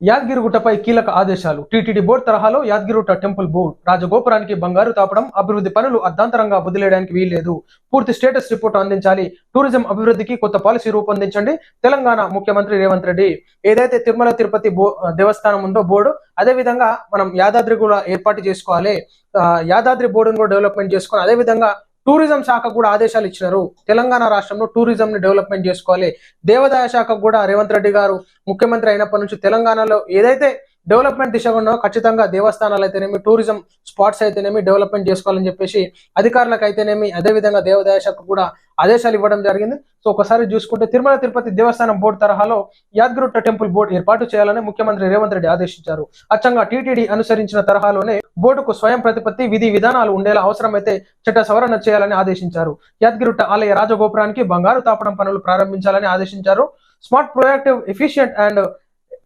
యాదగిరిగుట్టపై కీలక ఆదేశాలు. TTD board తరహాలో యాదగిరిగుట్ట టెంపుల్ బోర్డు రాజగోపురానికి బంగారు తాపడం, అభివృద్ధి పనులు అర్ధాంతరంగా వదిలేయడానికి వీల్లేదు. పూర్తి స్టేటస్ రిపోర్టు అందించాలి. టూరిజం అభివృద్ధికి కొత్త పాలసీ రూపొందించండి. తెలంగాణ ముఖ్యమంత్రి రేవంత్ రెడ్డి. ఏదైతే తిరుమల తిరుపతి దేవస్థానం ఉందో బోర్డు, అదేవిధంగా మనం యాదాద్రి కూడా ఏర్పాటు చేసుకోవాలి. యాదాద్రి బోర్డును కూడా డెవలప్మెంట్ చేసుకొని అదేవిధంగా టూరిజం శాఖ కూడా ఆదేశాలు ఇచ్చినారు. తెలంగాణ రాష్ట్రంలో టూరిజం ని డెవలప్మెంట్ చేసుకోవాలి. దేవాదాయ శాఖకు కూడా రేవంత్ రెడ్డి గారు ముఖ్యమంత్రి అయినప్పటి నుంచి తెలంగాణలో ఏదైతే డెవలప్మెంట్ దిశగా ఉన్నో ఖచ్చితంగా దేవస్థానాలు అయితేనేమి, టూరిజం స్పాట్స్ అయితేనేమి డెవలప్మెంట్ చేసుకోవాలని చెప్పేసి అధికారులకు అయితేనేమి, అదేవిధంగా దేవాదాయ శాఖ కూడా ఆదేశాలు ఇవ్వడం జరిగింది. సో ఒకసారి చూసుకుంటే తిరుమల తిరుపతి దేవస్థానం బోర్డు తరహాలో యాదగిరిగుట్ట టెంపుల్ బోర్డు ఏర్పాటు చేయాలని ముఖ్యమంత్రి రేవంత్ రెడ్డి ఆదేశించారు. అచ్చంగా టీటీడీ అనుసరించిన తరహాలోనే బోర్డుకు స్వయం ప్రతిపత్తి, విధి విధానాలు ఉండేలా అవసరమైతే చట్ట సవరణ చేయాలని ఆదేశించారు. యాదగిరిగుట్ట ఆలయ రాజగోపురానికి బంగారు తాపడం పనులు ప్రారంభించాలని ఆదేశించారు. Smart, proactive, efficient and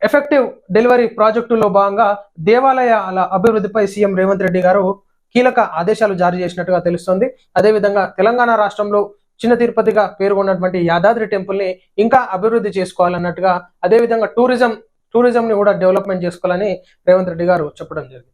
effective delivery ప్రాజెక్టులో భాగంగా దేవాలయాల అభివృద్ధిపై సీఎం రేవంత్ రెడ్డి గారు కీలక ఆదేశాలు జారీ చేసినట్టుగా తెలుస్తోంది. అదేవిధంగా తెలంగాణ రాష్ట్రంలో చిన్న తిరుపతిగా పేర్కొన్నటువంటి యాదాద్రి టెంపుల్ ని ఇంకా అభివృద్ధి చేసుకోవాలన్నట్టుగా, అదేవిధంగా టూరిజం ని కూడా డెవలప్మెంట్ చేసుకోవాలని రేవంత్ రెడ్డి గారు చెప్పడం జరిగింది.